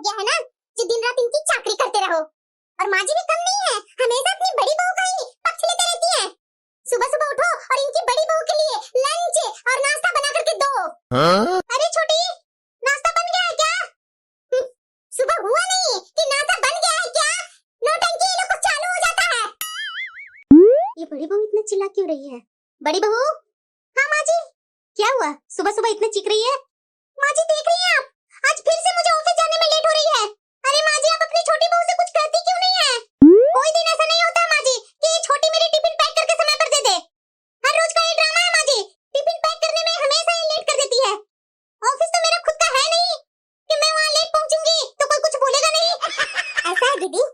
गया है ना, जो दिन रात इनकी चाकरी करते रहो। और माँ जी भी कम नहीं है, हमेशा अपनी बड़ी बहू का ही पक्ष लेते रहती है। सुबह सुबह उठो और इनकी बड़ी बहू के लिए लंच और नाश्ता बना करके दो। अरे छोटी, नाश्ता बन गया है क्या? सुबह हुआ नहीं कि नाश्ता बन गया है क्या? नौटंकी ये लोग को चालू हो जाता है। ये बड़ी बहू इतना चिल्ला क्यों रही है? बड़ी बहू। हाँ माँ जी। क्या हुआ, सुबह सुबह इतना चीख रही है? माँ जी देख रही हैं आप, आज फिर से मुझे ऑफिस जाने में लेट हो रही है। अरे माँ जी, आप अपनी छोटी बहू से कुछ कहती क्यों नहीं है? कोई दिन ऐसा नहीं होता है माँ जी कि ये छोटी मेरी टिफिन पैक करके समय पर दे दे। हर रोज का ये ड्रामा है माँ जी, टिफिन पैक करने में हमेशा ये लेट कर देती है। ऑफिस तो मेरा खुद का है नहीं कि मैं वहाँ लेट पहुँचूंगी तो कोई कुछ बोलेगा नहीं। ऐसा है दीदी,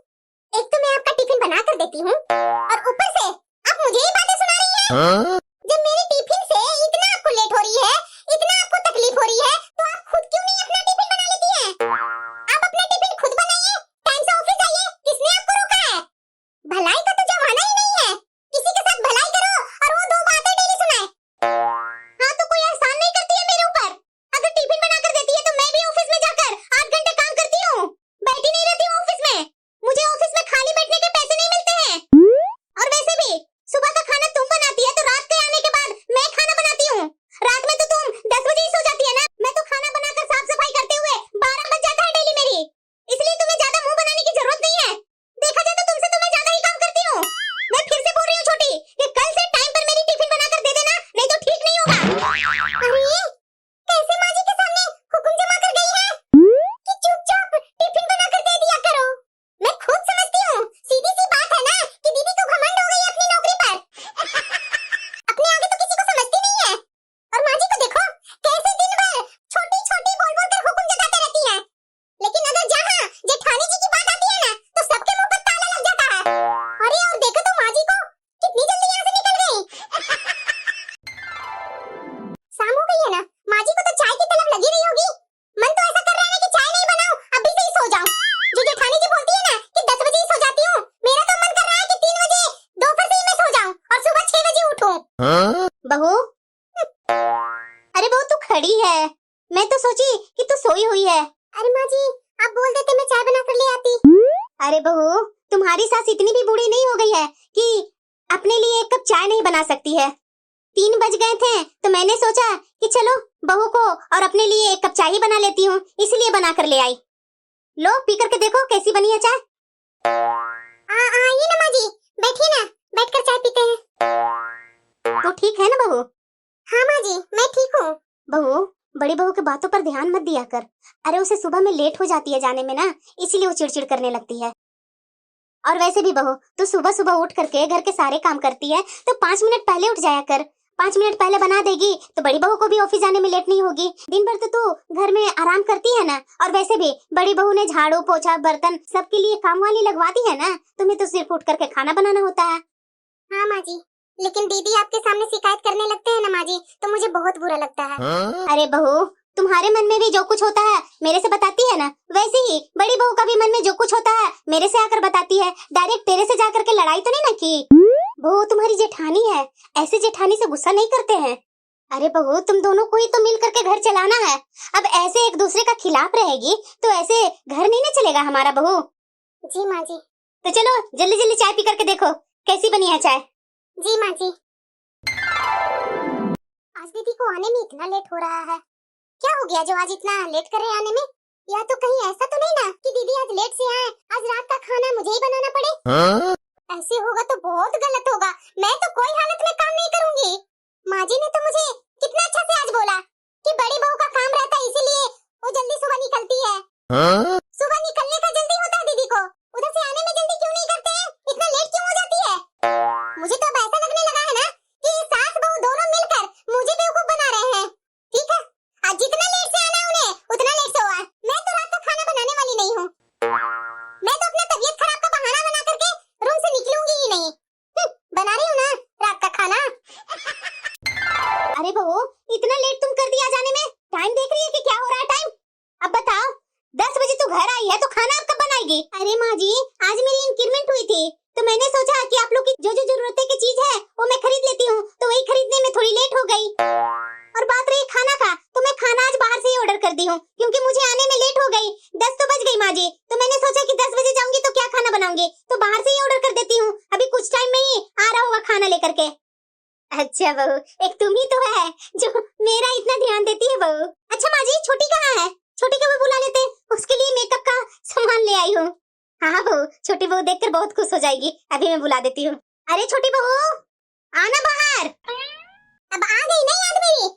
एक तो मैं आपका टिफिन बना कर देती हूँ और ऊपर से आप मुझे ही बातें सुना रही हैं। जब मेरे टिफिन से इतना आपको लेट हो रही है, इतना आपको तकलीफ हो रही है, तो आप खुद क्यों नहीं अपना टिफिन बना लेती हैं? आप अपना टिफिन खुद बनाइए, टाइम से ऑफिस आइए, किसने आपको रोका है? भलाई का तो जमाना ही नहीं है, किसी के साथ भलाई करो और वो दो बातें डेली सुनाए। हाँ तो कोई एहसान नहीं करती है मेरे ऊपर? अगर टिफिन बना कर देती है तो मैं भी ऑफिस में जाकर 8 घंटे काम करती हूँ, बैठी नहीं रहती हूँ ऑफिस में। मुझे ऑफिस में खाली बैठने के पैसे नहीं मिलते हैं। और वैसे भी सुबह का खाना तुम बनाती है तो रात के आने के बाद मैं खाना बनाती हूँ। रात में तो तुम 10 बजे ही सो जाती है ना, मैं तो खाना बनाकर साफ सफाई करते हुए 12 बज जाता है डेली मेरी। इसलिए तुम्हें ज्यादा मुंह बनाने की जरूरत नहीं है। देखा जाए तो तुमसे तो मैं ज्यादा ही काम करती हूँ। मैं फिर से बोल रही हूँ छोटी कि कल से टाइम पर मेरी टिफिन बनाकर दे देना, नहीं तो ठीक नहीं होगा। अरे कैसे माँ जी के सामने हुक्म जमा कर गई है कि चुपचाप टिफिन बनाकर दे दिया करो। मैं खुद समझती हूँ, सीधी सी बात है ना कि दीदी को घमंड हो गई है अपनी नौकरी पर। अपने आगे तो किसी को समझती नहीं है। और माँ जी को देखो कैसे दिन भर छोटी छोटी बोल बोल कर हुक्म जताते रहती है, लेकिन अगर जहाँ जेठानी जी की बात आती है ना तो सबके मुंह पर ताला लग जाता है। अरे और देखो तो माँ जी को कितनी जल्दी यहाँ से निकल गई। शाम हो गई है ना, माँ जी को तो चाय की तलब लगी रही होगी। मन तो ऐसा कर रहा है ना कि चाय नहीं बनाऊं, अभी से ही सो जाऊं। जो जेठानी जी बोलती है ना कि 10 बजे ही सो जाती हूँ, मेरा तो मन कर रहा है कि 3 बजे दोपहर से ही मैं सो जाऊं और सुबह 6 बजे उठूं। बहू, अरे बहू तू खड़ी है, मैं तो सोची कि तू सोई हुई है। अरे माँ जी, आप बोल देते मैं चाय बना कर ले आती। अरे बहू, तुम्हारी सास इतनी भी बूढ़ी नहीं हो गई है कि अपने लिए एक कप चाय नहीं बना सकती है। 3 बज गए थे तो मैंने सोचा कि चलो बहू को और अपने लिए एक कप चाय ही बना लेती हूँ, इसलिए बना कर ले आई। लो पी करके देखो कैसी बनी है चाय। आइए ना माँ जी, बैठिए ना, बैठकर चाय पीते हैं। तो ठीक है ना बहू? हाँ माँ जी, मैं ठीक हूँ। बहू, बड़ी बहू के बातों पर ध्यान मत दिया कर। अरे उसे सुबह में लेट हो जाती है जाने में ना, इसीलिए वो चिड़चिड़ करने लगती है। और वैसे भी बहू, तू सुबह सुबह उठ करके घर के सारे काम करती है तो 5 मिनट पहले उठ जाया कर। 5 मिनट पहले बना देगी तो बड़ी बहू को भी ऑफिस जाने में लेट नहीं होगी। दिन भर तो तू घर में आराम करती है ना, और वैसे भी बड़ी बहू ने झाड़ू पोछा बर्तन सबके लिए काम वाली लगवा दी है ना, तुम्हें तो सिर्फ उठ करके खाना बनाना होता है। हाँ माँ जी, लेकिन दीदी आपके सामने शिकायत करने लगते हैं ना माँ जी, तो मुझे बहुत बुरा लगता है। अरे बहू, तुम्हारे मन में भी जो कुछ होता है मेरे से बताती है ना, वैसे ही बड़ी बहू का भी मन में जो कुछ होता है मेरे से आकर बताती है। डायरेक्ट तेरे से जाकर के लड़ाई तो नहीं ना की। बहू तुम्हारी जेठानी है, ऐसे जेठानी से गुस्सा नहीं करते हैं। अरे बहू, तुम दोनों को ही तो मिल करके घर चलाना है। अब ऐसे एक दूसरे का खिलाफ रहेगी तो ऐसे घर नहीं ना चलेगा हमारा बहू। जी माँ जी। तो चलो जल्दी जल्दी चाय पी करके देखो कैसी बनी है चाय। जी माँ जी। आज दीदी को आने में इतना लेट हो रहा है, क्या हो गया जो आज इतना लेट कर रहे हैं आने में? या तो कहीं ऐसा तो नहीं ना कि दीदी आज लेट से आए, आज रात का खाना मुझे ही बनाना पड़े? ऐसे होगा तो बहुत गलत होगा, मैं तो कोई हालत में काम नहीं करूंगी। माँ जी ने तो मुझे कितना अच्छा से आज बोला कि बड़ी बहू का काम रहता है इसीलिए वो जल्दी सुबह निकलती है। सुबह निकलने का जल्दी होता है दीदी को, उधर से आने में जल्दी क्यों नहीं करते हैं? इतना लेट क्यों हो जाती है? मुझे तो अब ऐसा लगने लगा है ना कि सास बहू दोनों मिलकर मुझे बेवकूफ बना रहे हैं। ठीक है, आज जितना लेट से आना है उन्हें उतना लेट से हुआ। मैं तो रात का खाना बनाने वाली नहीं हूँ, मैं तो अपना तबीयत खराब का बहाना बना करके रूम से निकलूंगी ही नहीं। बना रही हूँ ना रात का खाना। अरे बहू, इतना लेट तुम कर दिया जाने में, टाइम देख रही है कि क्या हो रहा है टाइम? अब बताओ, 10 बजे तू घर आई है तो खाना अब कब बनाएगी? अरे माँ जी, आज मेरी इंक्रीमेंट हुई थी तो मैंने सोचा कि आप लोग की जो जो जरूरतें की चीज है वो मैं खरीद लेती हूँ, तो वही खरीदने में थोड़ी लेट हो गई। और बात रही खाना का, तो मैं खाना आज बाहर से ही ऑर्डर कर दी हूँ क्योंकि मुझे आने में लेट हो गई। 10 तो बज गई माँ जी, तो मैंने सोचा कि 10 बजे जाऊंगी तो क्या खाना बनाऊंगी, तो बाहर से ही ऑर्डर कर देती हूँ। अभी कुछ टाइम में ही आ रहा होगा खाना लेकर के। अच्छा बहू, एक तुम ही तो है जो मेरा इतना ध्यान देती है बहू। अच्छा माँ जी, छोटी कहाँ है? छोटी को भी बुला लेते, उसके लिए मेकअप का सामान ले आई हूँ। हाँ बहू, छोटी बहू देखकर बहुत खुश हो जाएगी, अभी मैं बुला देती हूँ। अरे छोटी बहू, आना बाहर। अब आ गई नहीं याद मेरी,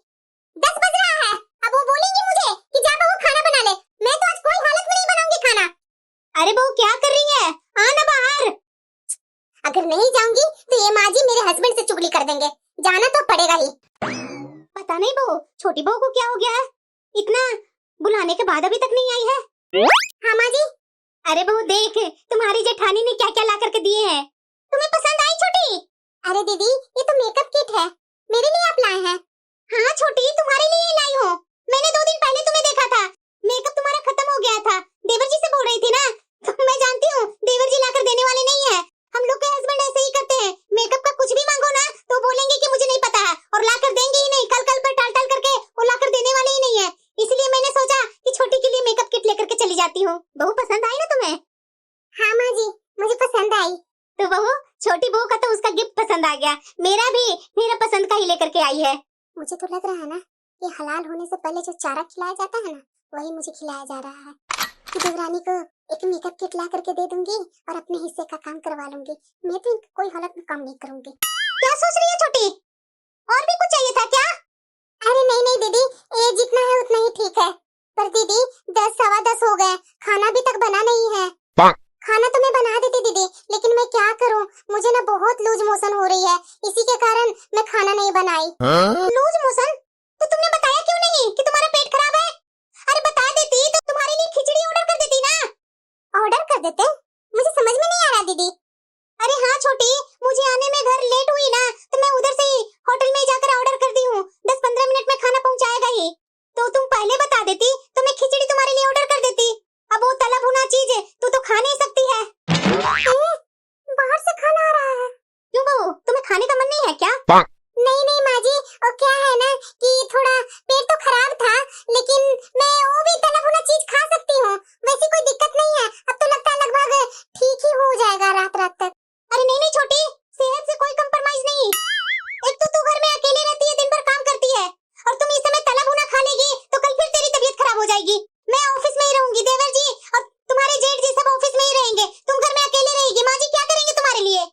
10 बज रहा है। अब वो बोलेंगी मुझे कि जा बहू खाना बना ले, मैं तो आज कोई हालत में नहीं बनाऊंगी खाना। अरे बहू क्या कर रही है, आना बाहर। अगर नहीं जाऊंगी तो ये माँ जी मेरे हस्बैंड से चुगली कर देंगे, जाना तो पड़ेगा ही। पता नहीं बहू, छोटी बहू को क्या हो गया है, इतना बुलाने के बाद अभी तक नहीं आई है। हाँ माँ जी। अरे बहू देख, तुम्हारी जेठानी ने क्या क्या ला करके दिए हैं, तुम्हें पसंद आई छोटी? अरे दीदी, ये तो मेकअप किट है, मेरे लिए आप लाए हैं। हाँ छोटी, तुम्हारे लिए ही लाई हूँ। मैंने 2 दिन पहले तुम्हें देखा था, मेकअप तुम्हारा खत्म हो गया था। देवर जी से बोल रही थी ना, तो मैं जानती हूँ देवर जी लाकर देने वाले नहीं है। हम लोग के हस्बैंड ऐसे ही करते हैं, मेकअप का कुछ भी मांगो ना तो बोलेंगे कि मुझे नहीं पता है, और लाकर देंगे ही नहीं, कल कल पर टाल टाल करके वो लाकर देने वाले ही नहीं है। इसलिए मैंने सोचा कि छोटी के लिए मेकअप किट लेकर के चली जाती हूँ। बहू पसंद आई ना तुम्हें? हाँ माँ जी, मुझे पसंद आई। तो बहू, छोटी बहू का तो उसका गिफ्ट पसंद आ गया, मेरा भी मेरा पसंद का ही लेकर के आई है। मुझे तो लग रहा है ना कि हलाल होने से पहले जो चारा खिलाया जाता है ना, वही मुझे खिलाया जा रहा है। कि देवरानी को एक मेकअप किट ला करके दे दूंगी और अपने हिस्से का काम करवा लूंगी। मैं तो कोई हालत में काम नहीं करूंगी। क्या सोच रही है छोटी, और भी कुछ चाहिए था क्या? अरे नहीं नहीं दीदी, ये जितना है उतना ही ठीक है। पर दीदी 10 सवा 10 हो गए, खाना भी तक बना नहीं है। खाना तो मैं बना देती दीदी, लेकिन मैं क्या करूं, मुझे ना बहुत लूज मोशन हो रही है, इसी के कारण मैं खाना नहीं बनाई। Loose motion? तो तुमने बताया क्यों नहीं कि तुम्हारा पेट खराब है? अरे बता देती तो तुम्हारे लिए खिचड़ी ऑर्डर कर देती ना। ऑर्डर कर देते? मुझे समझ में नहीं आ रहा दीदी। अरे हाँ छोटी, मुझे आने में घर लेट हुई ना, तो मैं उधर से ही होटल में जाकर ऑर्डर कर दी हूँ। 10-15 मिनट में खाना पहुँचाएगा ही। तो तुम पहले बता देती तो मैं खिचड़ी तुम्हारे लिए ऑर्डर कर देती। अब वो तला भुना चीज है, तू तो खा नहीं सकती है। बाहर से खाना आ रहा है। क्यों बहू, तुम्हें खाने का मन नहीं है क्या? नहीं नहीं माँ जी, और क्या है ना कि थोड़ा पेट तो खराब था, लेकिन मैं वो भी तला भुना चीज खा सकती हूँ, वैसी कोई दिक्कत नहीं है। अब तो लगता है लगभग ठीक ही हो जाएगा रात रात तक। अरे नहीं नहीं छोटी, सेहत से कोई कंप्रोमाइज नहीं। एक तो तू घर में अकेले रहती है, दिन भर काम करती है, और तुम इस समय तला भुना खा लेगी तो कल फिर तेरी तबीयत खराब हो जाएगी। मैं ऑफिस में ही रहूंगी, देवर जी और तुम्हारे जेठ जी सब ऑफिस में ही रहेंगे, तुम घर में अकेले रहेगी। माँ जी क्या करेंगे तुम्हारे लिए?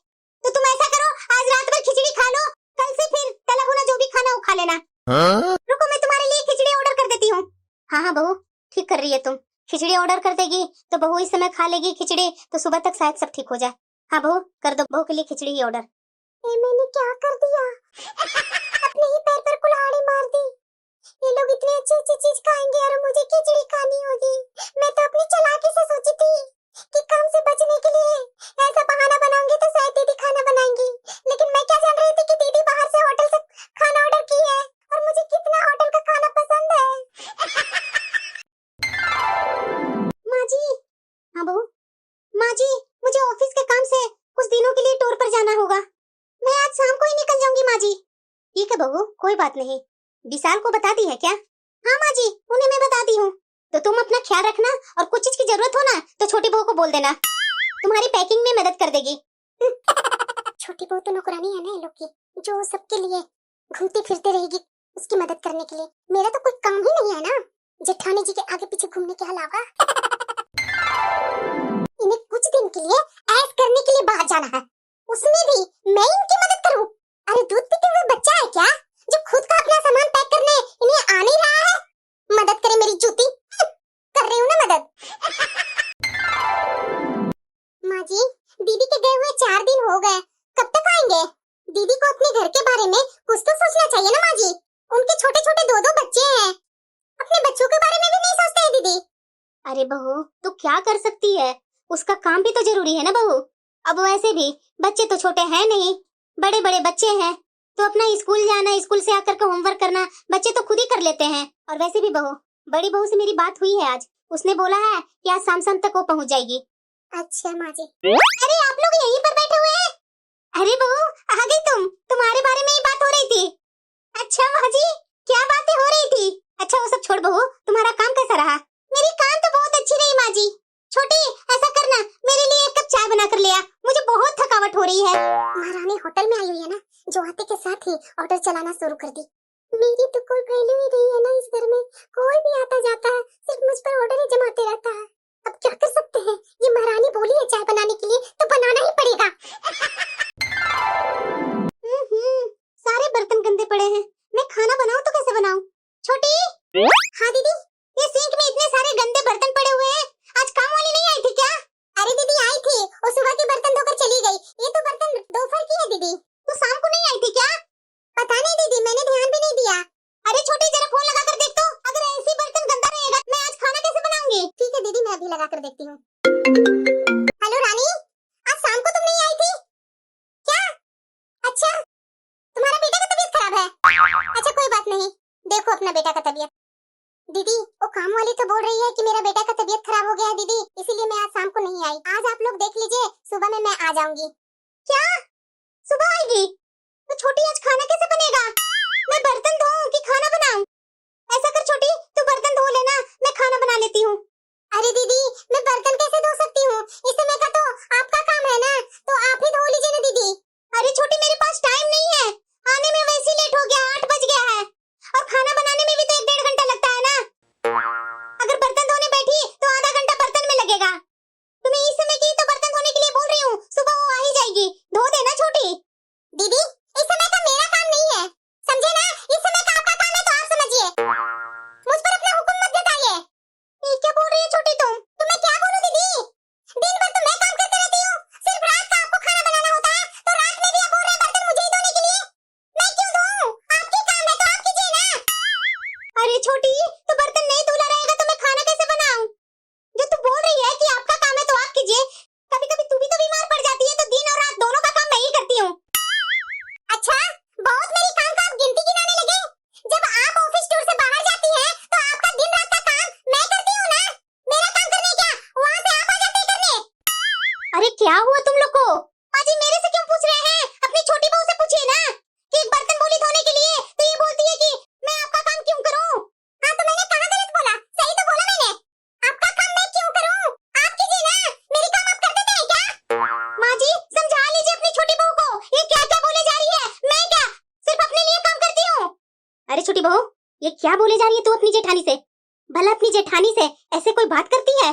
तो तुम ऐसा करो, आज रात भर खिचड़ी खा लो, कल से फिर तला भुना जो भी खाना वो खा लेना। रुको, मैं तुम्हारे लिए खिचड़ी ऑर्डर कर देती हूँ। हाँ हाँ बहू, ठीक कर रही है तुम, खिचड़ी ऑर्डर कर देगी तो बहू इस समय खा लेगी खिचड़ी, तो सुबह तक शायद सब ठीक हो जाए। हाँ बहू, कर दो बहू के लिए खिचड़ी ही ऑर्डर। मैंने क्या कर दिया? अपने ही पैर पर कुल्हाड़ी मार दी। ये लोग इतनी अच्छी अच्छी चीज खाएंगे और मुझे खिचड़ी खानी होगी। मैं तो अपनी चालाकी से सोची थी कि काम से बचने के लिए ऐसा बहाना बनाऊंगी तो शायद दीदी खाना बनाएंगी, लेकिन मैं क्या जान रही थी कि दीदी बाहर से होटल से खाना ऑर्डर की है, और मुझे कितना होटल का खाना पसंद है। माँ जी। हाँ बहू। माँ जी, मुझे ऑफिस के काम से कुछ दिनों के लिए टूर पर जाना होगा, मैं आज शाम को ही निकल जाऊंगी माँ जी। ठीक है बहू, कोई बात नहीं। विशाल को बता दी है क्या? हाँ माँ जी, उन्हें मैं बता दी हूँ। तो तुम अपना ख्याल रखना, और कुछ चीज की जरूरत हो ना तो छोटी बहू को बोल देना, तुम्हारी पैकिंग में मदद कर देगी। छोटी बहू तो नौकरानी है ना ये लोग की, जो सबके लिए घूमती फिरती रहेगी उसकी मदद करने के लिए। मेरा तो कोई काम ही नहीं है ना जेठानी जी के आगे पीछे घूमने के अलावा। इन्हें कुछ दिन के लिए ऐश करने के लिए बाहर जाना है, उसमें भी मैं इनकी मदद करूं? अरे दूध पीते हुए बच्चा है क्या जो खुद का अपना सामान पैक करने इन्हें आ नहीं रहा है? मदद करे मेरी जूती, कर रही हूँ ना मदद। माँ जी, दीदी के गए हुए 4 दिन हो गए, कब तक आएंगे? दीदी को अपने घर के बारे में कुछ तो सोचना चाहिए ना माँ जी, उनके छोटे छोटे 2-2 बच्चे हैं, अपने बच्चों के बारे में भी नहीं सोचते हैं दीदी। अरे बहू, तू क्या कर सकती है, उसका काम भी तो जरूरी है ना बहू। अब वैसे भी बच्चे तो छोटे हैं नहीं, बड़े बड़े बच्चे हैं, तो अपना स्कूल जाना, स्कूल से आकर के होमवर्क करना बच्चे तो खुद ही कर लेते हैं। और वैसे भी बहू, बड़ी बहू से मेरी बात हुई है आज, उसने बोला है कि आज शाम तक वो पहुंच जाएगी। अच्छा माँ जी। अरे आप लोग यहीं पर बैठे हुए हैं? अरे बहू आ गई तुम, तुम्हारे बारे में ही बात हो रही थी। अच्छा माँ जी, क्या बातें हो रही थी? अच्छा वो सब छोड़ बहू, तुम्हारा काम कैसा रहा? मेरी काम तो बहुत अच्छी रही माँ जी। छोटी ऐसा करना, मेरे लिए एक कप चाय बना कर ले आ, मुझे बहुत थकावट हो रही है। महारानी होटल में आई हुई है ना, जो आते के साथ ही ऑर्डर चलाना शुरू कर दी। मेरी तो कोई वैल्यू ही नहीं है ना इस घर में, कोई भी आता जाता है सिर्फ मुझ पर ऑर्डर ही जमाते रहता है। अब क्या कर सकते हैं, ये महारानी बोली है चाय बनाने के लिए तो बनाना ही पड़ेगा। सारे बर्तन गंदे पड़े हैं, मैं खाना बनाऊं तो कैसे बनाऊं? छोटी। हाँ दीदी। ये सिंक में इतने सारे गंदे बर्तन पड़े हुए हैं, आज काम वाली नहीं आई थी क्या? अरे दीदी आई थी, वो सुबह के बर्तन धोकर चली गई। ये तो बर्तन दोपहर की है दीदी। तो शाम को नहीं आई थी क्या? पता नहीं दीदी, मैंने ध्यान भी नहीं दिया। अरे छोटी जरा फोन लगा कर देख तो, अगर ऐसे बर्तन गंदा रहेगा मैं आज खाना कैसे बनाऊंगी? ठीक है दीदी, मैं अभी लगा कर देखती हूँ। हेलो रानी, आज शाम को तुम नहीं आई थी क्या? अच्छा, तुम्हारा बेटा का तबीयत खराब है? अच्छा कोई बात नहीं, देखो अपना बेटा का तबीयत। दीदी वो काम वाली तो बोल रही है कि मेरा बेटा का तबीयत खराब हो गया है दीदी, इसीलिए मैं आज शाम को नहीं आई। आज आप लोग देख लीजिए, सुबह में मैं आ जाऊंगी। क्या सुबह आएगी? तो छोटी आज खाना कैसे बनेगा? मैं बर्तन धोऊं कि खाना बनाऊं? ऐसा कर छोटी, तू बर्तन धो लेना, मैं खाना बना लेती हूँ। अरे दीदी मैं बर्तन कैसे धो सकती हूँ, इस समय का तो आपका काम है ना, तो आप ही धो लीजिए ना दीदी। अरे छोटी मेरे पास टाइम नहीं है, आने में वैसे ही लेट हो गया, 8 बज गया है, और खाना बनाने में भी तो 1-1.5 घंटा लगता है ना। अगर बर्तन धोने बैठी तो आधा घंटा बर्तन में लगेगा। तुम्हें इस समय की तो बर्तन धोने के लिए बोल रही हूँ, सुबह वो आ ही जाएगी, धो देना छोटी। दीदी इस समय का मेरा काम नहीं है, समझे ना, इस समय का आपका काम है तो आप समझिए, मुझ पर अपना हुक्म मत जताइए। ये क्या बोल रही है छोटी तुम? तो मैं क्या बोलूं दीदी, दिन भर तो मैं काम करती रहती हूँ, सिर्फ रात का आपको खाना बनाना होता है, तो रात में भी आप बोल रहे हैं बर्तन मुझे ही धोने के लिए। मैं क्यों धोऊं, आपकी काम है तो आप कीजिए ना। अरे छोटी तो बर्तन नहीं धुला रहेगा तो मैं खाना कैसे बनाऊं? जो तू बोल रही है कि आपका काम है तो आप कीजिए, कभी कभी तू भी तो बीमार पड़ जाती है, तो दिन और रात दोनों का काम मैं ही करती हूँ। अच्छा बहुत मेरी काम का आप गिनती गिनाने लगे, जब आप ऑफिस टूर से बाहर जाती हैं तो आपका दिन रात का काम मैं करती हूँ ना, मेरा काम करने क्या वहाँ से आप आ जाते हैं करने। अरे क्या हुआ तुम लोग को? पाजी मेरे से क्यों पूछ रहे हैं, अपनी छोटी बहू से पूछिए ना, कि एक बर्तन बोली धोने के लिए तो ये बोलती है कि मैं आपका काम क्यों करूं? हाँ तो मैंने कहाँ गलत बोला, सही तो बोला मैंने, आपका काम मैं क्यों करूं, आप कीजिए ना, मेरी काम आप कर देते हैं क्या? माँ जी समझा लीजिए अपनी छोटी बहू को, ये क्या क्या बोले जा रही है, मैं क्या सिर्फ अपने लिए काम करती हूँ? अरे छोटी बहू ये क्या बोले जा रही है तू अपनी जेठानी से? भला अपनी जेठानी से ऐसे कोई बात करती है?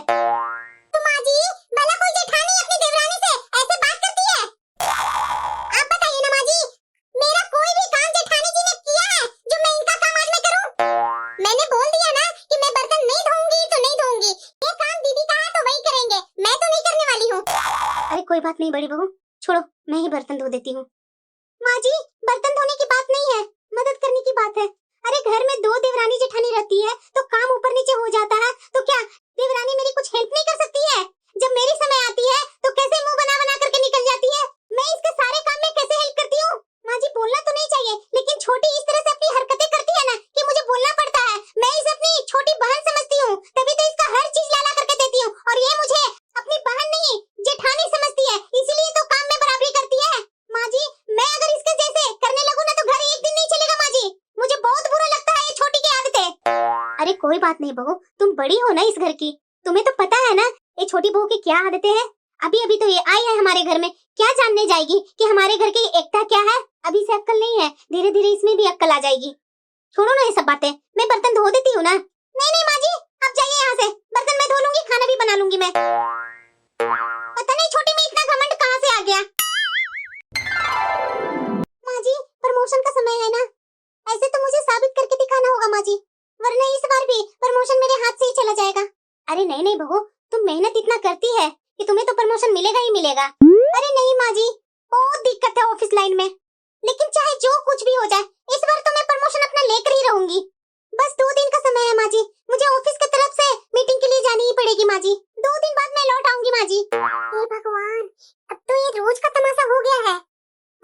तो माँ जी भला कोई जेठानी अपनी देवरानी से ऐसे बात करती है? आप बताइए ना माँ जी, मेरा कोई भी काम जेठानी जी ने किया है जो मैं इनका काम आज मैं करूं? मैंने बोल दिया ना कि मैं बर्तन नहीं धोऊंगी तो नहीं धोऊंगी, ये काम दीदी का है तो वही करेंगे, मैं तो नहीं करने वाली हूँ। अरे कोई बात नहीं बड़ी बहू, छोड़ो मैं ही बर्तन धो देती हूँ। माँ जी बर्तन धोने की बात नहीं है, मदद करने की बात है। अरे घर में 2 देवरानी जेठानी रहती है तो काम ऊपर नीचे हो जाता है, तो क्या देवरानी मेरी कुछ हेल्प नहीं कर सकती है? जब मेरी समय आती है तो कैसे मुंह बना बना करके निकल जाती है, मैं इसके सारे काम में कैसे हेल्प करती हूँ? माँ जी बोलना तो नहीं चाहिए, लेकिन छोटी इस तरह से अपनी हरकतें करती है ना कि मुझे बोलना पड़ता है, मैं इसे अपनी छोटी बहन समझती हूँ, तभी तो इसका हर चीज लाला करके देती हूँ, और ये मुझे अपनी बहन नहीं जेठानी समझती है, इसीलिए तो काम में बराबरी करती है। माँ जी मैं अगर इसके जैसे करने लगूँ ना तो घर एक दिन नहीं चलेगा माँ जी, मुझे बहुत बुरा लगता है ये छोटी की आदतें। अरे कोई बात नहीं बहू, तुम बड़ी हो ना इस घर की, तुम्हें तो पता है ना ये छोटी बहू की क्या आदतें हैं। अभी अभी तो ये आई है हमारे घर में, क्या जानने जाएगी कि हमारे घर की एकता क्या है? अभी से अक्कल नहीं है, धीरे धीरे इसमें भी अक्कल आ जाएगी। छोड़ो ना ये सब बातें, मैं बर्तन धो देती हूँ ना। नहीं नहीं माँ जी आप जाइए यहाँ से, बर्तन मैं धो लूंगी, खाना भी बना लूंगी मैं। पता नहीं छोटी में इतना घमंड कहाँ से आ गया। माँ जी प्रमोशन का समय है ना, ऐसे तो मुझे साबित करके दिखाना होगा माँ जी, वरना इस बार भी प्रमोशन मेरे हाथ से ही चला जाएगा। अरे नहीं नहीं बहू, तुम मेहनत इतना करती है कि तुम्हें तो प्रमोशन मिलेगा ही मिलेगा। अरे नहीं माँ जी बहुत दिक्कत है ऑफिस लाइन में, लेकिन चाहे जो कुछ भी हो जाए इस बार तो मैं प्रमोशन अपना लेकर ही रहूंगी। बस 2 दिन का समय है माँ जी, मुझे ऑफिस की तरफ से मीटिंग के लिए जानी ही पड़ेगी माँ जी, 2 दिन बाद मैं लौट आऊंगी माँ जी। हे भगवान अब तो ये रोज का तमाशा हो गया है,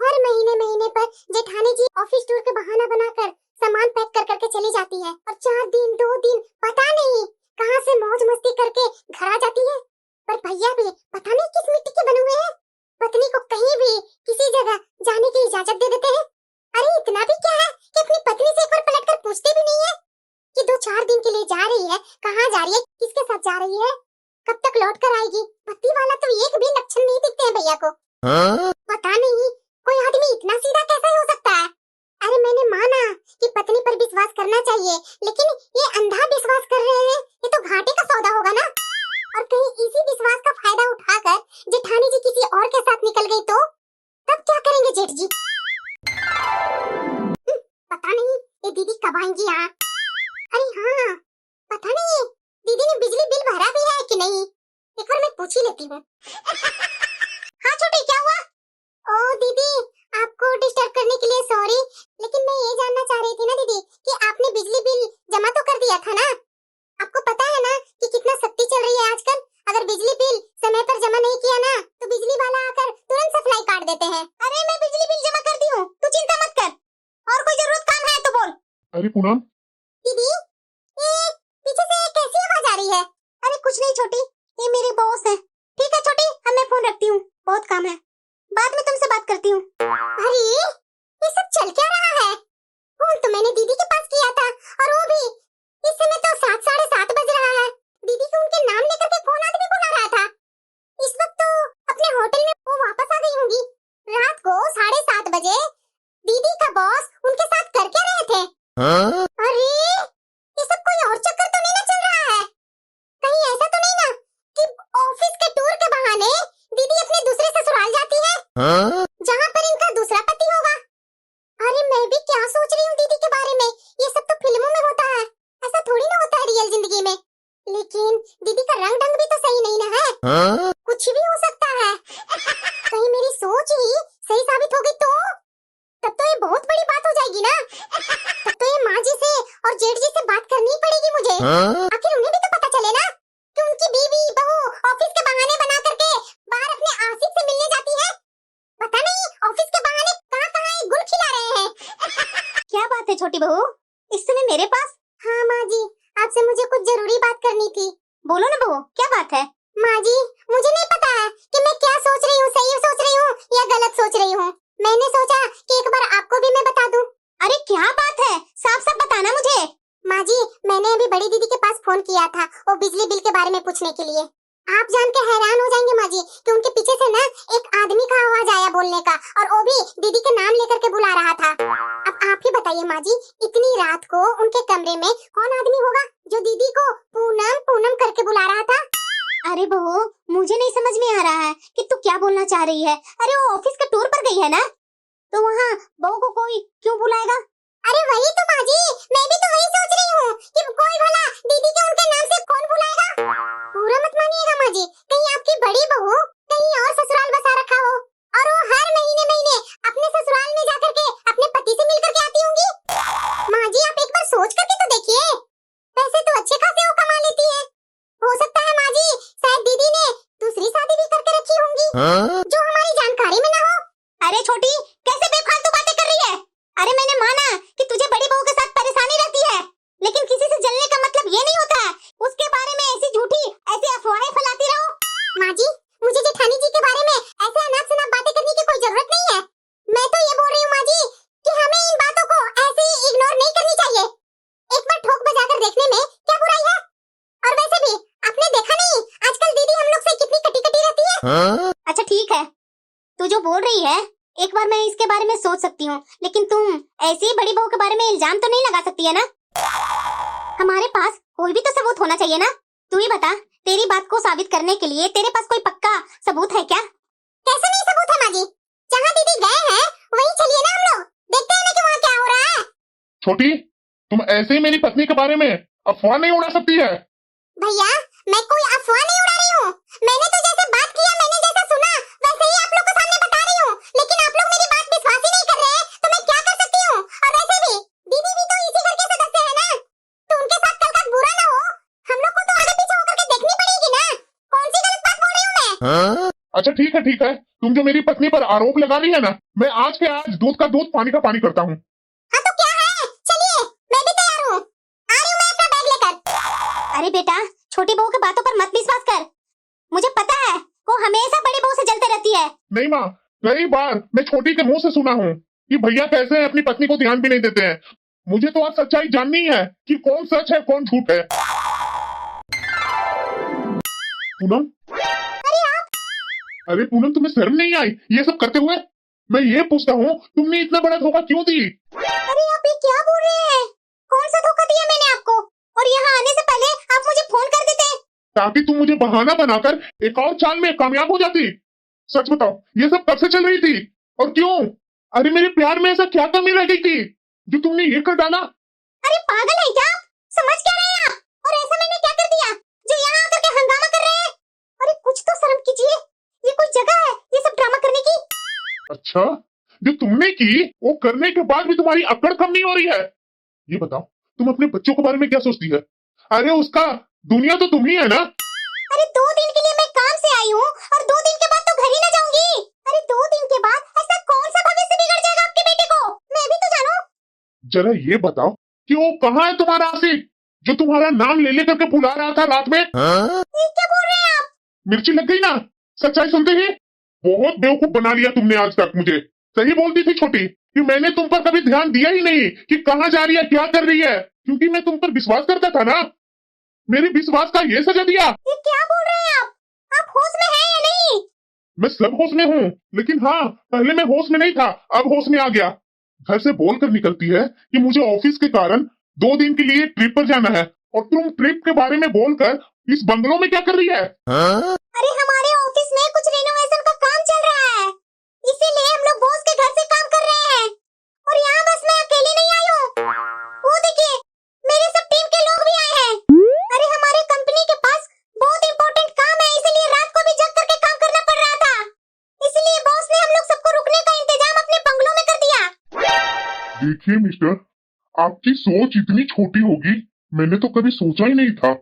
हर महीने महीने पर जेठानी जी ऑफिस टूर के बहाना बनाकर सामान पैक कर करके चली जाती है, और 4 दिन 2 दिन पता नहीं कहां से मौज मस्ती करके घर आ जाती है। पर भैया भी पता नहीं किस मिट्टी के बने हुए हैं, पत्नी को कहीं भी किसी जगह जाने की इजाजत दे देते हैं। अरे इतना भी क्या है कि अपनी पत्नी से एक बार पलट कर पूछते भी नहीं है कि 2 किसके साथ जा रही है? कब तक लौट कर आएगी? पति वाला तो एक भी लक्षण नहीं दिखते हैं भैया को। पता नहीं कोई आदमी इतना सीधा कैसे हो सकता है। अरे मैंने माना कि पत्नी पर विश्वास करना चाहिए, लेकिन ये अंधा विश्वास कर रहे हैं, ये तो घाटे का सौदा होगा ना। और कहीं इसी विश्वास का फायदा उठाकर जेठानी जी किसी और के साथ निकल गई तो तब क्या करेंगे जेठ जी? पता नहीं ये दीदी कब आएंगी यहाँ। अरे हाँ, पता नहीं दीदी ने बिजली बिल भरा भी है कि नहीं, एक बार मैं पूछ ही लेती हूँ। हाँ छोटी, क्या हुआ? ओ दीदी, आपको डिस्टर्ब करने के लिए सॉरी, लेकिन मैं ये जानना चाह रही थी ना दीदी कि आपने बिजली बिल जमा तो कर दिया था ना? आपको पता है ना कि कितना सख्ती चल रही है आजकल। अगर बिजली बिल समय पर जमा नहीं किया ना तो बिजली वाला आकर तुरंत सप्लाई काट देते हैं। अरे मैं बिजली बिल जमा कर दी हूँ, तू चिंता मत कर। और कोई जरूरत काम है तो बोल। अरे पूनम दीदी, ये पीछे से कैसी आवाज आ रही है? अरे कुछ नहीं छोटी, ये मेरी बॉस है। ठीक है छोटी, अब मैं फोन रखती हूँ, बहुत काम है, बाद में तुमसे बात करती हूँ। अरे ये सब चल क्या रहा है? फोन तो मैंने दीदी के पास किया था, और वो भी इस समय तो 7 साढ़े 7 बज रहा है। दीदी को उनके नाम लेकर के फोन आदमी बुला रहा था। इस वक्त तो अपने होटल में वो वापस आ गई होंगी। रात को 7:30 बजे दीदी का बॉस उनके साथ कर क्या रहे थे? अरे ये सब कोई और चक्कर तो नहीं ना चल रहा है? कहीं ऐसा तो नहीं ना कि ऑफिस के टूर के बहाने दीदी अपने दूसरे ससुराल जाती है, जहाँ पर इनका दूसरा पति होगा? अरे मैं भी क्या सोच रही हूँ दीदी के बारे में, ये सब तो फिल्मों में होता है, ऐसा थोड़ी ना होता है रियल जिंदगी में। लेकिन दीदी का रंग ढंग भी तो सही नहीं ना है, कुछ भी हो सकता है। कहीं मेरी सोच ही सही साबित हो गई तो तब तो ये बहुत बड़ी बात हो जाएगी ना। तब तो ये माँ जी से और जेठ जी से बात करनी पड़ेगी मुझे। आखिर उन्हें भी तो पता चले ना कि उनकी बीवी बहू ऑफिस के बहाने बना करके बाहर अपने आशिक से मिलने जाती है। पता नहीं ऑफिस के बहाने कहाँ ये गुल खिला रहे हैं। क्या बात है छोटी बहू, इस समय मेरे पास? हाँ माँ जी, आपसे मुझे कुछ जरूरी बात करनी थी। बोलो ना बहू, क्या बात है? माँ जी, मुझे नहीं पता है कि मैं क्या सोच रही हूँ, सही सोच रही हूँ या गलत सोच रही हूँ। मैंने सोचा कि एक बार आपको भी मैं बता दूं। अरे क्या बात है, साफ साफ बताना मुझे। माँ जी, मैंने अभी बड़ी दीदी के पास फोन किया था वो बिजली बिल के बारे में पूछने के लिए। आप जान के हैरान हो जाएंगे माँ जी कि उनके पीछे से ना एक आदमी का आवाज आया बोलने का, और वो भी दीदी के नाम लेकर के बुला रहा था। अब आप ही बताइए माँ जी, इतनी रात को उनके कमरे में कौन आदमी होगा जो दीदी को पूनम पूनम करके बुला रहा था? अरे बहू, मुझे नहीं समझ में आ रहा है कि तू क्या बोलना चाह रही है। अरे वो ऑफिस के टूर पर गई है ना, तो वहाँ बहू को कोई क्यों बुलाएगा? अरे वही तो माँ जी, मैं भी तो वही सोच रही हूँ कि कोई भला दीदी के उनके नाम से कौन बुलाएगा। पूरा मत मानिएगा माँ जी, कहीं आपकी बड़ी बहू कहीं और ससुराल बसा रखा हो, और वो हर महीने महीने अपने ससुराल में जाकर के अपने पति से मिल करके आती होंगी। माँ जी आप एक बार सोच करके तो देखिए, पैसे तो अच्छे खासे वो कमा लेती है। हो सकता है माँ जी शायद दीदी ने दूसरी शादी भी करके रखी होंगी, जो हमारी जानकारी में ना हो। अरे छोटी, कैसे बेफालतू बातें कर रही है? अरे मैंने माना कि तुझे बड़ी बहू के साथ परेशानी रहती है, लेकिन किसी से जलने का मतलब ये नहीं होता है उसके बारे में ऐसी झूठी ऐसी अफवाहें फैलाती रहो। माँ जी, मुझे जेठानी जी के बारे में ऐसे अनाप शनाप बातें करने की कोई जरूरत नहीं है। मैं तो ये बोल रही हूँ माँ जी कि हमें इन बातों को ऐसे ही इग्नोर नहीं करनी चाहिए। एक बार ठोक बजाकर देखने में क्या बुराई है? और वैसे भी आपने देखा नहीं आजकल दीदी हम लोग से कितनी कटी कटी रहती है। अच्छा ठीक है, तू जो बोल रही है एक बार मैं इसके बारे में सोच सकती हूँ, लेकिन तुम ऐसी ही बड़ी बहू के बारे में इल्जाम तो नहीं लगा सकती है ना? हमारे पास कोई भी तो सबूत होना चाहिए ना। तू ही बता, तेरी बात को साबित करने के लिए तेरे पास कोई पक्का सबूत है क्या? कैसा नहीं सबूत है माँ जी, जहाँ दीदी गए हैं वहीं चलिए ना हम लोग, देखते हैं ना कि वहाँ क्या हो रहा है। छोटी, तुम ऐसे ही मेरी पत्नी के बारे में अफवाह नहीं उड़ा सकती है। भैया मैं कोई अफवाह नहीं उड़ा रही हूँ, मैंने तो जैसे बात किया, मैंने जैसा सुना वैसे ही आप लोग को सामने बता रही हूँ, लेकिन आप लोग मेरी बात विश्वास ही नहीं कर रहे हैं तो मैं क्या कर सकती हूँ। और वैसे भी दीदी भी तो इसी घर के सदस्य है ना, तो उनके साथ कल का बुरा ना हो, हम लोग को तो आगे पीछे होकर के देखनी पड़ेगी ना। कौन सी गलत बात बोल रही हूँ मैं? अच्छा ठीक है, तुम जो मेरी पत्नी पर आरोप लगा रही है ना, मैं आज के आज दूध का दूध पानी का पानी करता हूँ। हाँ तो क्या है, चलिए मैं भी तैयार हूँ, आ रही हूँ मैं अपना बैग लेकर। अरे बेटा, छोटी बहू की बातों पर मत विश्वास कर, मुझे पता है वो हमेशा बड़ी बहू से जलते रहती है। नहीं माँ, कई बार मैं छोटी के मुंह से सुना हूँ कि भैया कैसे अपनी पत्नी को ध्यान भी नहीं देते हैं। मुझे तो आज सच्चाई जाननी है कि कौन सच है कौन झूठ है। पूनम, अरे आप, अरे पूनम, तुम्हें शर्म नहीं आई ये सब करते हुए? मैं ये पूछता हूँ, तुमने इतना बड़ा धोखा क्यों दी? अरे आप ये क्या बोल रहे हैं? कौन सा धोखा दिया मैंने आपको? और यहाँ आने से पहले आप मुझे फोन कर देते। ताकि तुम मुझे बहाना बनाकर एक और चाल में कामयाब हो जाती। सच बताओ, ये सब कब से चल रही थी और क्यों? अरे मेरे प्यार में ऐसा क्या कमी रह गई थी जो तुमने ये कर डाला? अरे पागल है क्या आप? समझ क्या रहे हैं आप? और ऐसा मैंने क्या कर दिया जो यहाँ आकर के हंगामा कर रहे हैं? अरे कुछ तो शर्म कीजिए, ये कोई जगह है ये सब ड्रामा करने की? अच्छा, जो तुमने की वो करने के बाद भी तुम्हारी अकड़ कम नहीं हो रही है। ये बताओ, तुम अपने बच्चों के बारे में क्या सोचती है? अरे उसका दुनिया तो तुम ही है ना। अरे 2 दिन के लिए मैं काम से आई हूँ और 2 दिन के बाद तो घर ही ना जाऊंगी। अरे 2 दिन के बाद ऐसा कौन सा भविष्य बिगड़ जाएगा आपके बेटे को? मैं भी तो जानूं। जरा ये बताओ कि वो कहाँ है तुम्हारा आशिक जो तुम्हारा नाम ले लेकर के बुला रहा था रात में? ये क्या बोल रहे हैं आप? मिर्ची लग गई ना सच्चाई सुनते ही? बहुत बेवकूफ बना लिया तुमने आज तक मुझे। सही बोलती थी छोटी कि मैंने तुम पर कभी ध्यान दिया ही नहीं कि कहाँ जा रही है, क्या कर रही है, क्योंकि मैं तुम पर विश्वास करता था ना। मेरे विश्वास का ये सजा दिया। ये क्या बोल रहे हैं आप? आप होश में हैं या नहीं? मैं सब होश में हूँ, लेकिन हाँ, पहले मैं होश में नहीं था, अब होश में आ गया। घर से बोल कर निकलती है कि मुझे ऑफिस के कारण 2 दिन के लिए ट्रिप पर जाना है, और तुम ट्रिप के बारे में बोलकर इस बंगलों में क्या कर रही है? अरे हमारे ऑफिस में कुछ रिनोवेशन का काम चल रहा है, इसीलिए हम लोग बॉस के घर से काम कर रहे हैं। और यहाँ बस मैं अकेली नहीं आई हूँ, वो देखिए मेरे सब टीम के लोग भी आए हैं। अरे हमारे कंपनी के पास बहुत इम्पोर्टेंट काम है, इसलिए रात को भी जग करके काम करना पड़ रहा था। इसलिए बॉस ने हम लोग सबको रुकने का इंतजाम अपने बंगलों में कर दिया। देखिए मिस्टर, आपकी सोच इतनी छोटी होगी मैंने तो कभी सोचा ही नहीं था।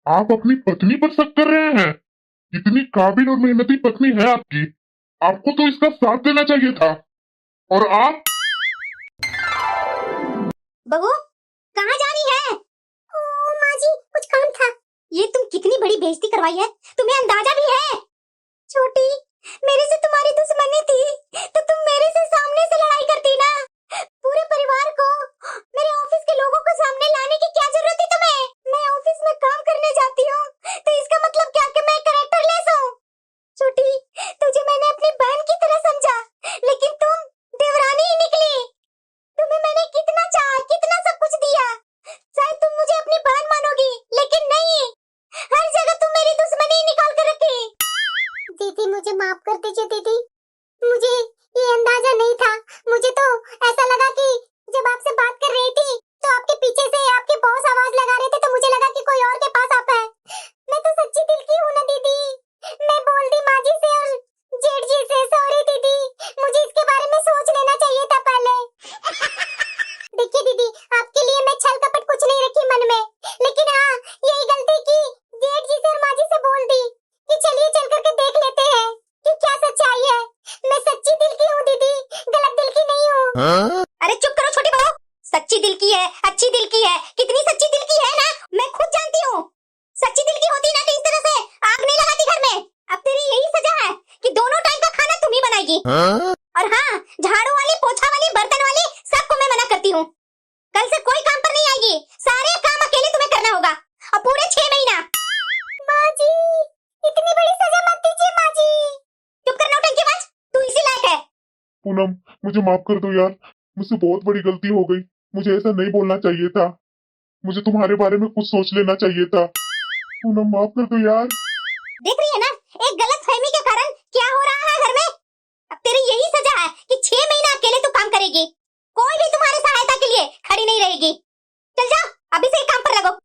आप अपनी पत्नी पर शक कर रहे हैं। इतनी काबिल और मेहनती पत्नी है आपकी, आपको तो इसका साथ देना चाहिए था। और आप बहू कहाँ जा रही है? ओ माँ जी, कुछ काम था। ये तुम कितनी बड़ी बेइज्जती करवाई है, तुम्हें अंदाजा भी है? छोटी, मेरे से तुम्हारी दुश्मनी थी तो तुम मेरे से सामने से लड़ाई करती ना। पूरे परिवार को, मेरे ऑफिस के लोगों को सामने लाने की क्या जरूरत थी तुम्हें? मैं ऑफिस में काम करने जाती हूँ तो इसका मतलब क्या कि मैं कैरेक्टरलेस हूँ? छोटी, तुझे मैंने अपनी बहन की तरह समझा, लेकिन तुम देवरानी ही निकली। तुम्हें मैंने कितना चाहा, कितना सब कुछ दिया, शायद तुम मुझे अपनी बहन मानोगी, लेकिन नहीं, हर जगह तुम मेरी दुश्मनी ही निकाल कर रखी। दीदी मुझे माफ कर दीजिए दीदी, मुझे ये अंदाजा नहीं था। मुझे तो ऐसा लगा कि जब आपसे बात कर रही थी तो आपके पीछे से आपके बॉस आवाज लगा रहे थे, तो मुझे लगा कि कोई और के पास आता है। मैं तो सच्ची दिल की हूँ ना दीदी, मैं बोल दी माँ जी से और जेठ जी से। सॉरी दीदी, मुझे इसके बारे में सोच लेना चाहिए था पहले। देखिए दीदी, आपके लिए मैं छल कपट कुछ नहीं रखी मन में, लेकिन हाँ यही गलती की जेठ जी से और माँ जी से बोल दी कि चलिए चल करके देख लेते हैं कि क्या सच्चाई है। मैं सच्ची दिल की हूँ दीदी, गलत दिल की नहीं हूँ। अरे चुप करो छोटी बहू, सच्ची दिल की है, अच्छी दिल की है, कितनी सच्ची दिल की है ना, मैं खुद जानती हूँ। सच्ची दिल की होती ना तो इस तरह से आग नहीं लगाती घर में। अब तेरी यही सजा है कि दोनों टाइम का खाना तुम ही बनाएगी। और हाँ, झाड़ू वाली, पोछा वाली, बर्तन वाली सबको मैं मना करती हूँ। कल से कोई काम पर नहीं आएगी, सारे काम अकेले तुम्हें करना होगा, और पूरे 6 महीना। माँ जी, इतनी बड़ी सजा मत दीजिए माँ जी। चुप करना उठंकी बच, तू इसी लायक है। पूनम, मुझे माफ कर दो यार, मुझसे बहुत बड़ी गलती हो गई। मुझे ऐसा नहीं बोलना चाहिए था, मुझे तुम्हारे बारे में कुछ सोच लेना चाहिए था। पूनम माफ कर दो यार। देख रही है ना, एक गलत फहमी के कारण क्या हो रहा है घर में। अब तेरी यही सजा है कि 6 महीना अकेले तू काम करेगी, कोई भी तुम्हारी सहायता के लिए खड़ी नहीं रहेगी। चल जाओ, अभी से काम पर लगो।